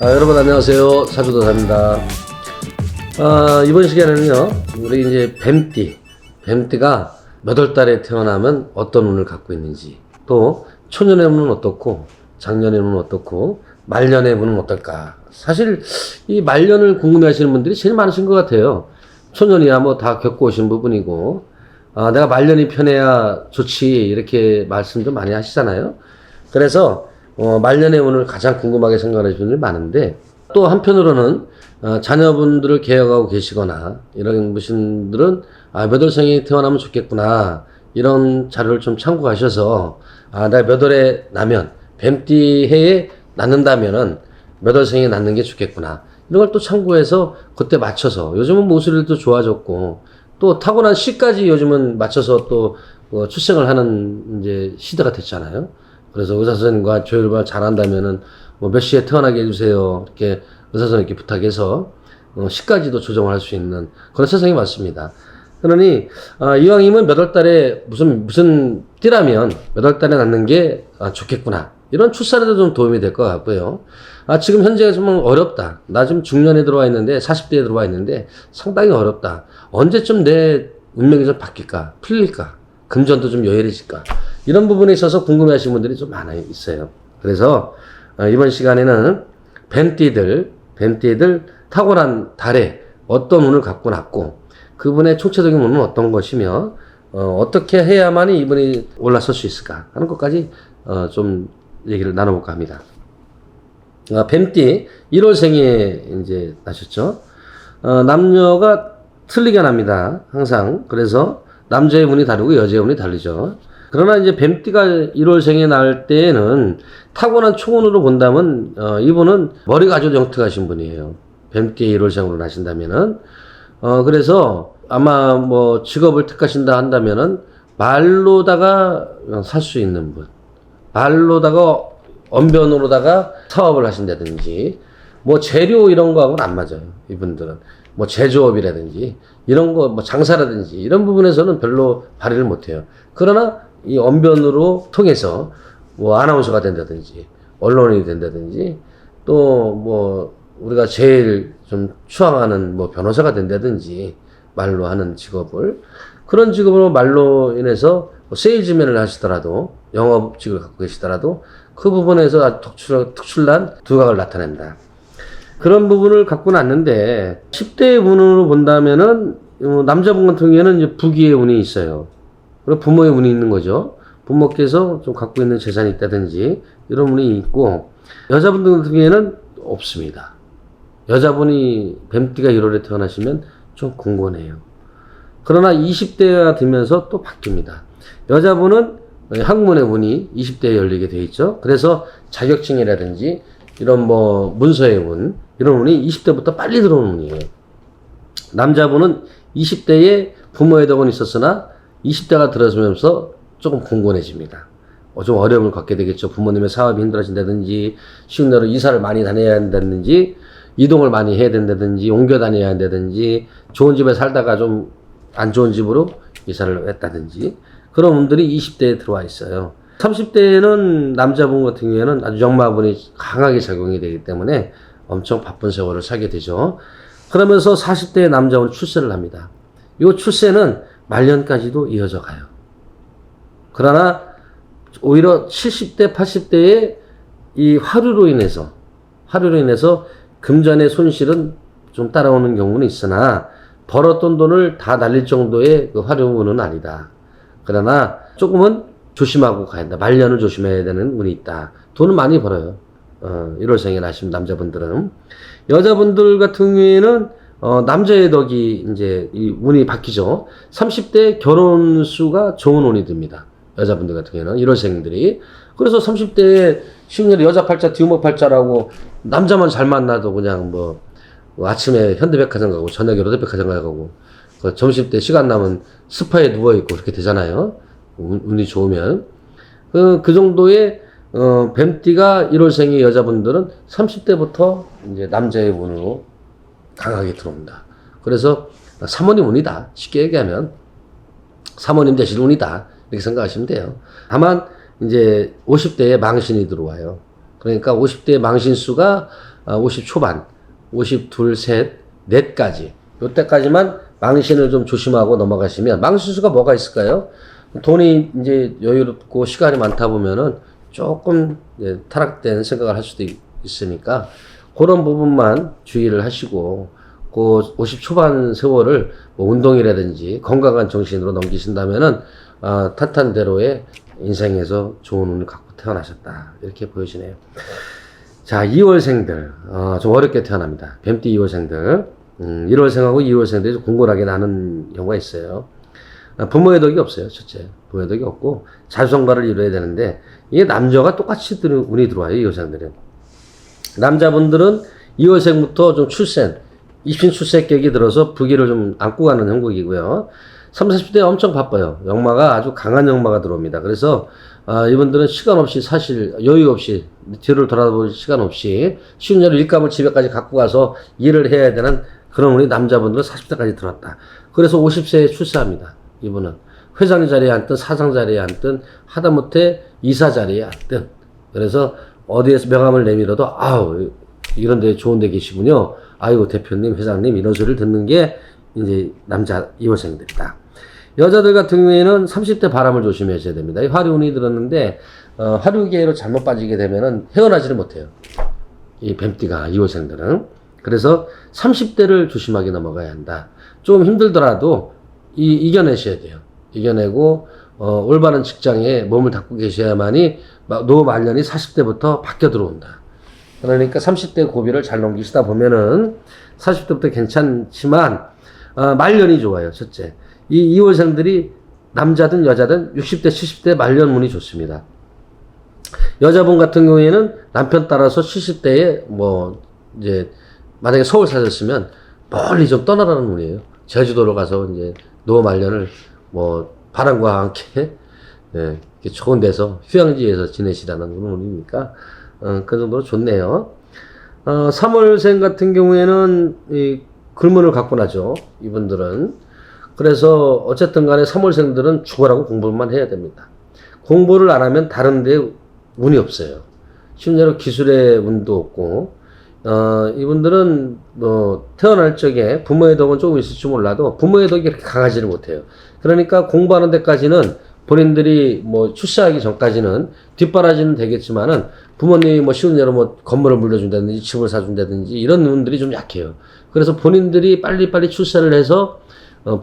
여러분 안녕하세요. 사주도사입니다. 이번 시간에는요, 우리 이제 뱀띠가 몇 월 달에 태어나면 어떤 운을 갖고 있는지, 또 초년의 운은 어떻고, 작년의 운은 어떻고, 말년의 운은 어떨까. 사실 이 말년을 궁금해 하시는 분들이 제일 많으신 것 같아요. 초년이야 뭐 다 겪고 오신 부분이고, 내가 말년이 편해야 좋지, 이렇게 말씀도 많이 하시잖아요. 그래서 말년의 운을 가장 궁금하게 생각하시는 분들이 많은데, 또 한편으로는 자녀분들을 개혁하고 계시거나 이런 분들은 몇 월생이 태어나면 좋겠구나, 이런 자료를 좀 참고하셔서 내가 몇 월에 나면 뱀띠 해에 낳는다면은 몇 월생에 낳는 게 좋겠구나, 이런 걸 또 참고해서 그때 맞춰서, 요즘은 모술도 좋아졌고 또 타고난 시까지 요즘은 맞춰서 또 출생을 하는 이제 시대가 됐잖아요. 그래서 의사 선생님과 조율을 잘한다면은 뭐 몇 시에 태어나게 해주세요, 이렇게 의사 선생님께 부탁해서 시까지도 조정을 할 수 있는 그런 세상이 왔습니다. 그러니 이왕이면 몇 월 달에 무슨 띠라면 몇 월 달에 낳는 게 좋겠구나, 이런 출산에도 좀 도움이 될 것 같고요. 지금 현재 좀 어렵다, 나 지금 중년에 들어와 있는데 40대에 들어와 있는데 상당히 어렵다, 언제쯤 내 운명이 좀 바뀔까, 풀릴까, 금전도 좀 여유해질까, 이런 부분에 있어서 궁금해하시는 분들이 좀 많아 있어요. 그래서 이번 시간에는 뱀띠들 타고난 달에 어떤 운을 갖고 났고, 그분의 총체적인 운은 어떤 것이며 어떻게 해야만이 이분이 올라설 수 있을까 하는 것까지 좀 얘기를 나눠볼까 합니다. 뱀띠 1월생에 이제 나셨죠. 남녀가 틀리게 납니다, 항상. 그래서 남자의 운이 다르고 여자의 운이 다르죠. 그러나 이제 뱀띠가 1월생에 날 때에는 타고난 초운으로 본다면 이분은 머리가 아주 영특하신 분이에요. 뱀띠 1월생으로 나신다면은 그래서 아마 뭐 직업을 택하신다 한다면은 말로다가 살 수 있는 분, 말로다가 언변으로다가 사업을 하신다든지, 뭐 재료 이런 거하고는 안 맞아요. 이분들은 뭐 제조업이라든지 이런 거, 뭐 장사라든지 이런 부분에서는 별로 발휘를 못해요. 그러나 이 언변으로 통해서 뭐 아나운서가 된다든지 언론인이 된다든지, 또 뭐 우리가 제일 좀 추앙하는 뭐 변호사가 된다든지, 말로 하는 직업을, 그런 직업으로 말로 인해서 뭐 세일즈맨을 하시더라도, 영업직을 갖고 계시더라도 그 부분에서 아주 특출난 두각을 나타낸다, 그런 부분을 갖고 났는데, 10대의 운으로 본다면은 남자분 같은 경우에는 이제 부귀의 운이 있어요. 그리고 부모의 운이 있는 거죠. 부모께서 좀 갖고 있는 재산이 있다든지 이런 운이 있고, 여자분들 같은 경우에는 없습니다. 여자분이 뱀띠가 1월에 태어나시면 좀 공곤해요. 그러나 20대가 되면서 또 바뀝니다. 여자분은 학문의 운이 20대에 열리게 돼 있죠. 그래서 자격증이라든지 이런 뭐 문서의 운, 이런 운이 20대부터 빨리 들어오는 운이에요. 남자분은 20대에 부모의 덕은 있었으나 20대가 들어서면서 조금 공곤해집니다. 좀 어려움을 갖게 되겠죠. 부모님의 사업이 힘들어진다든지, 쉬운 대로 이사를 많이 다녀야 한다든지, 이동을 많이 해야 된다든지, 옮겨 다녀야 한다든지, 좋은 집에 살다가 좀 안 좋은 집으로 이사를 했다든지, 그런 분들이 20대에 들어와 있어요. 30대에는 남자분 같은 경우에는 아주 역마분이 강하게 작용이 되기 때문에 엄청 바쁜 세월을 살게 되죠. 그러면서 40대의 남자분 출세를 합니다. 이 출세는 말년까지도 이어져 가요. 그러나 오히려 70대, 80대의 이 화류로 인해서 금전의 손실은 좀 따라오는 경우는 있으나, 벌었던 돈을 다 날릴 정도의 그 화류는 아니다. 그러나 조금은 조심하고 가야 한다. 말년을 조심해야 되는 운이 있다. 돈은 많이 벌어요. 1월생에 나신 남자분들은. 여자분들 같은 경우에는 남자의 덕이 이제 이 운이 바뀌죠. 30대 결혼 수가 좋은 운이 듭니다. 여자분들 같은 경우에는 1월생들이. 그래서 30대에 쉬운 대로 여자 팔자 뒤우머 팔자라고, 남자만 잘 만나도 그냥 뭐 아침에 현대백화점 가고 저녁에 롯데백화점 가고, 점심 때 시간 나면 스파에 누워있고 그렇게 되잖아요. 운이 좋으면. 그 정도의 뱀띠가 1월생의 여자분들은 30대부터 이제 남자의 운으로 강하게 들어옵니다. 그래서 사모님 운이다, 쉽게 얘기하면 사모님 되실 운이다, 이렇게 생각하시면 돼요. 다만 이제 50대에 망신이 들어와요. 그러니까 50대 망신수가 50 초반, 52, 셋, 넷까지. 요때까지만 망신을 좀 조심하고 넘어가시면, 망신수가 뭐가 있을까요? 돈이 이제 여유롭고 시간이 많다 보면은 조금 타락된 생각을 할 수도 있으니까 그런 부분만 주의를 하시고 그 50 초반 세월을 뭐 운동이라든지 건강한 정신으로 넘기신다면은 탄탄대로의 인생에서 좋은 운을 갖고 태어나셨다 이렇게 보여지네요. 자, 2월생들 좀 어렵게 태어납니다. 뱀띠 2월생들 1월생하고 2월생들이 좀 공고하게 나는 경우가 있어요. 부모의 덕이 없어요. 첫째, 부모의 덕이 없고 자수성가를 이뤄야 되는데 이게 남자가 똑같이 운이 들어와요. 2월생들은. 남자분들은 2월생부터 좀 출생, 입신 출생격이 들어서 부기를 좀 안고 가는 형국이고요. 30, 40대 엄청 바빠요. 역마가 아주 강한 역마가 들어옵니다. 그래서 이분들은 시간 없이 사실 여유 없이 뒤를 돌아볼 시간 없이 쉬운 대로 일감을 집에까지 갖고 가서 일을 해야 되는 그런 우리 남자분들은 40대까지 들어왔다. 그래서 50세에 출세합니다. 이분은 회장 자리에 앉든 사장 자리에 앉든 하다못해 이사 자리에 앉든 그래서 어디에서 명함을 내밀어도 아우 이런 데 좋은 데 계시군요. 아이고 대표님 회장님 이런 소리를 듣는 게 이제 남자 2월생들이다. 여자들 같은 경우에는 30대 바람을 조심하셔야 됩니다. 화류운이 들었는데 화류계로 잘못 빠지게 되면은 헤어나지를 못해요. 이 뱀띠가 2월생들은. 그래서 30대를 조심하게 넘어가야 한다. 좀 힘들더라도 이겨내셔야 돼요. 이겨내고 올바른 직장에 몸을 닦고 계셔야만이 노후 말년이 40대부터 바뀌어 들어온다. 그러니까 30대 고비를 잘 넘기시다 보면은 40대부터 괜찮지만 말년이 좋아요. 첫째. 이 2월생들이 남자든 여자든 60대 70대 말년운이 좋습니다. 여자분 같은 경우에는 남편 따라서 70대에 뭐 이제 만약에 서울 사셨으면 멀리 좀 떠나라는 운이에요. 제주도로 가서 이제 노후 말년을 뭐 바람과 함께 좋은 데서 휴양지에서 지내시라는 운이니까 그 정도로 좋네요. 3월생 같은 경우에는 이 글문을 갖고 나죠. 이분들은. 그래서 어쨌든 간에 3월생들은 죽어라고 공부만 해야 됩니다. 공부를 안 하면 다른 데 운이 없어요. 심지어 기술의 운도 없고 이분들은 뭐 태어날 적에 부모의 덕은 조금 있을지 몰라도 부모의 덕이 그렇게 강하지를 못해요. 그러니까 공부하는 데까지는 본인들이 뭐 출세하기 전까지는 뒷바라지는 되겠지만은 부모님이 뭐 쉬운 예로 뭐 건물을 물려준다든지 집을 사준다든지 이런 운들이 좀 약해요. 그래서 본인들이 빨리빨리 출세를 해서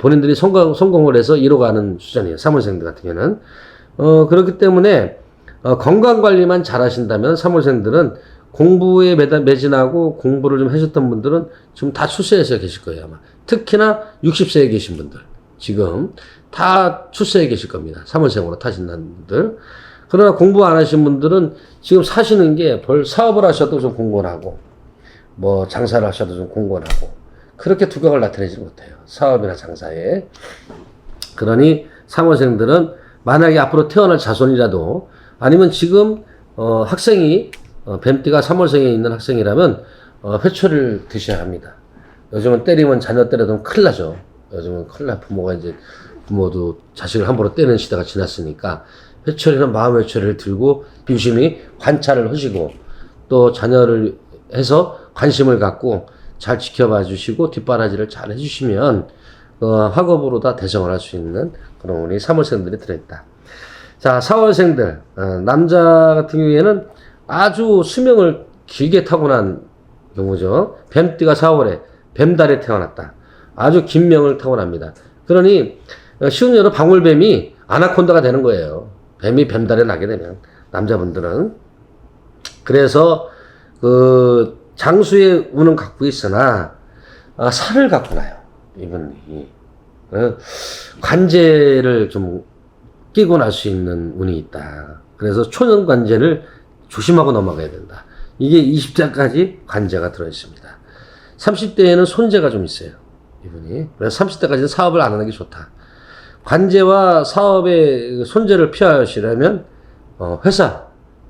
본인들이 성공을 해서 이뤄가는 수준이에요. 3월생들 같은 경우는. 그렇기 때문에 건강 관리만 잘 하신다면 3월생들은 공부에 매진하고 공부를 좀 하셨던 분들은 지금 다 출세해서 계실 거예요, 아마. 특히나 60세에 계신 분들. 지금 다 출세해 계실 겁니다. 3월생으로 타신다는 분들. 그러나 공부 안 하신 분들은 지금 사시는 게 사업을 하셔도 좀 공고하고, 뭐 장사를 하셔도 좀 공고하고, 그렇게 두각을 나타내지 못해요. 사업이나 장사에. 그러니 3월생들은 만약에 앞으로 태어날 자손이라도 아니면 지금 학생이 뱀띠가 3월생에 있는 학생이라면 회초리를 드셔야 합니다. 요즘은 때리면 자녀 때려도 큰일 나죠. 요즘은 큰일 나. 부모도 자식을 함부로 때리는 시대가 지났으니까 회초리는 마음 회초리를 들고 유심히 관찰을 하시고 또 자녀를 해서 관심을 갖고 잘 지켜봐 주시고 뒷바라지를 잘 해주시면 학업으로 다 대성을 할 수 있는 그런 우리 3월생들이 들어있다. 자, 4월생들 남자 같은 경우에는 아주 수명을 길게 타고난 경우죠. 뱀띠가 4월에 뱀달에 태어났다. 아주 긴 명을 타고납니다. 그러니 쉬운 예로 방울뱀이 아나콘다가 되는 거예요. 뱀이 뱀달에 나게 되면 남자분들은. 그래서 그 장수의 운은 갖고 있으나 살을 갖고 나요. 이분이 관제를 좀 끼고 날 수 있는 운이 있다. 그래서 초년 관제를 조심하고 넘어가야 된다. 이게 20대까지 관제가 들어있습니다. 30대에는 손재가 좀 있어요. 이분이. 그래서 30대까지는 사업을 안 하는 게 좋다. 관제와 사업의 손재를 피하시려면 회사,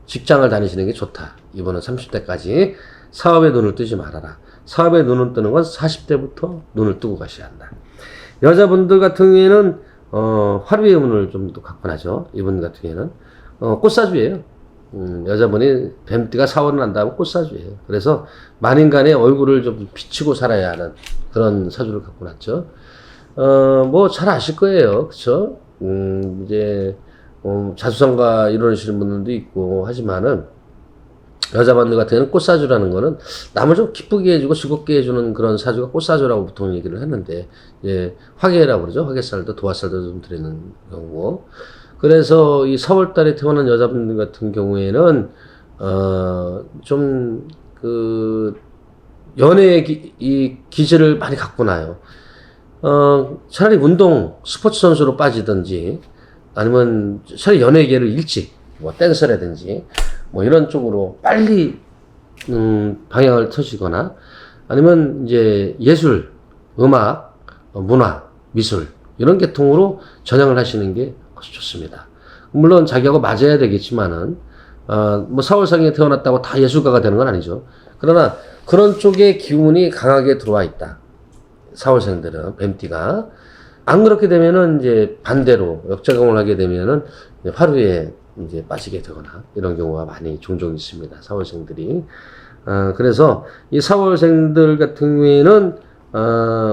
직장을 다니시는 게 좋다. 이분은 30대까지 사업에 눈을 뜨지 말아라. 사업에 눈을 뜨는 건 40대부터 눈을 뜨고 가셔야 한다. 여자분들 같은 경우에는 화류의 운을 좀 더 갖고 나죠. 이분 같은 경우에는 꽃사주예요. 여자분이 뱀띠가 4월을 난다면 꽃사주예요. 그래서 만인간의 얼굴을 좀 비치고 살아야 하는 그런 사주를 갖고 났죠. 뭐 잘 아실 거예요. 그쵸? 이제 자수성가 이러시는 분들도 있고 하지만은 여자분들 같은 경우는 꽃사주라는 거는 남을 좀 기쁘게 해주고 즐겁게 해주는 그런 사주가 꽃사주라고 보통 얘기를 했는데, 예, 화계라고 그러죠. 화계살도 도화살도 좀 드리는 경우. 그래서 이 4월 달에 태어난 여자분들 같은 경우에는, 좀, 연애의 이 기질을 많이 갖고 나요. 차라리 운동, 스포츠 선수로 빠지든지, 아니면 차라리 연예계를 일찍, 뭐, 댄서라든지, 뭐, 이런 쪽으로 빨리, 방향을 터시거나, 아니면 이제 예술, 음악, 문화, 미술, 이런 계통으로 전향을 하시는 게 아주 좋습니다. 물론 자기하고 맞아야 되겠지만은, 뭐, 4월상에 태어났다고 다 예술가가 되는 건 아니죠. 그러나 그런 쪽에 기운이 강하게 들어와 있다. 4월생들은, 뱀띠가. 안 그렇게 되면은 이제 반대로 역작용을 하게 되면은 화루에 이제 빠지게 되거나 이런 경우가 많이 종종 있습니다. 4월생들이. 그래서 이 4월생들 같은 경우에는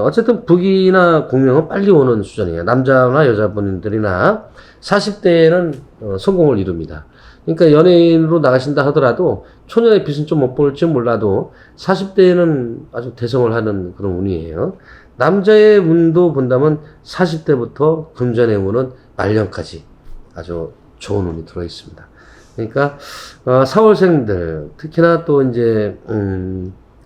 어쨌든 북이나 공명은 빨리 오는 수준이에요. 남자나 여자분들이나 40대에는 성공을 이룹니다. 그러니까 연예인으로 나가신다 하더라도 초년의 빛은 좀 못 볼지 몰라도 40대에는 아주 대성을 하는 그런 운이에요. 남자의 운도 본다면 40대부터 금전의 운은 말년까지 아주 좋은 운이 들어 있습니다. 그러니까 4월생들 특히나 또 이제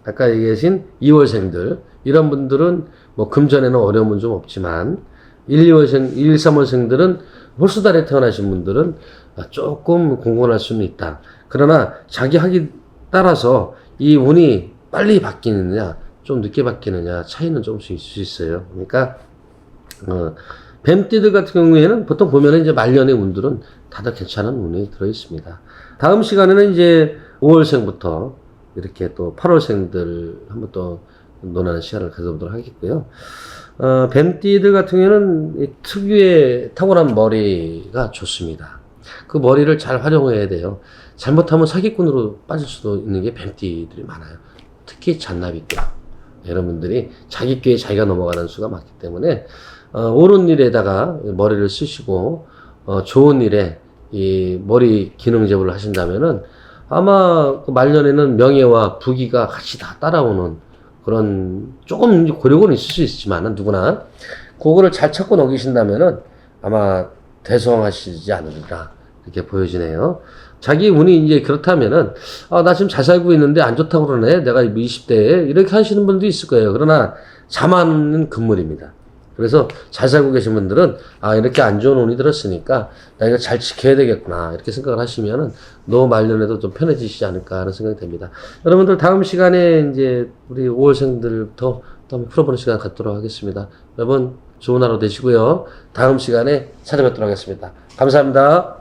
아까 얘기하신 2월생들 이런 분들은 뭐 금전에는 어려움은 좀 없지만 1, 3월생들은 홀수달에 태어나신 분들은 조금 공gon할 수는 있다. 그러나 자기 학이 따라서 이 운이 빨리 바뀌느냐 좀 늦게 바뀌느냐 차이는 조금씩 있을 수 있어요. 그러니까 뱀띠들 같은 경우에는 보통 보면은 이제 말년의 운들은 다들 괜찮은 운이 들어 있습니다. 다음 시간에는 이제 5월생부터 이렇게 또 8월생들 한번 또 논하는 시간을 가져보도록 하겠고요. 뱀띠들 같은 경우에는 특유의 탁월한 머리가 좋습니다. 그 머리를 잘 활용해야 돼요. 잘못하면 사기꾼으로 빠질 수도 있는 게 뱀띠들이 많아요. 특히 잔나비띠. 여러분들이 자기 꾀에 자기가 넘어가는 수가 많기 때문에 옳은 일에다가 머리를 쓰시고 좋은 일에 이 머리 기능 제보를 하신다면은 아마 그 말년에는 명예와 부귀가 같이 다 따라오는 그런 조금 고력은 있을 수 있지만은 누구나 그거를 잘 찾고 넘기신다면은 아마 대성하시지 않으리라 이렇게 보여지네요. 자기 운이 이제 그렇다면은 나 지금 잘 살고 있는데 안 좋다고 그러네. 내가 20대에 이렇게 하시는 분도 있을 거예요. 그러나 자만은 금물입니다. 그래서 잘 살고 계신 분들은 이렇게 안 좋은 운이 들었으니까 나 이거 잘 지켜야 되겠구나 이렇게 생각을 하시면은 노후 말년에도 좀 편해지시지 않을까 하는 생각이 듭니다. 여러분들 다음 시간에 이제 우리 5월생들부터 또 한번 풀어보는 시간 갖도록 하겠습니다. 여러분 좋은 하루 되시고요. 다음 시간에 찾아뵙도록 하겠습니다. 감사합니다.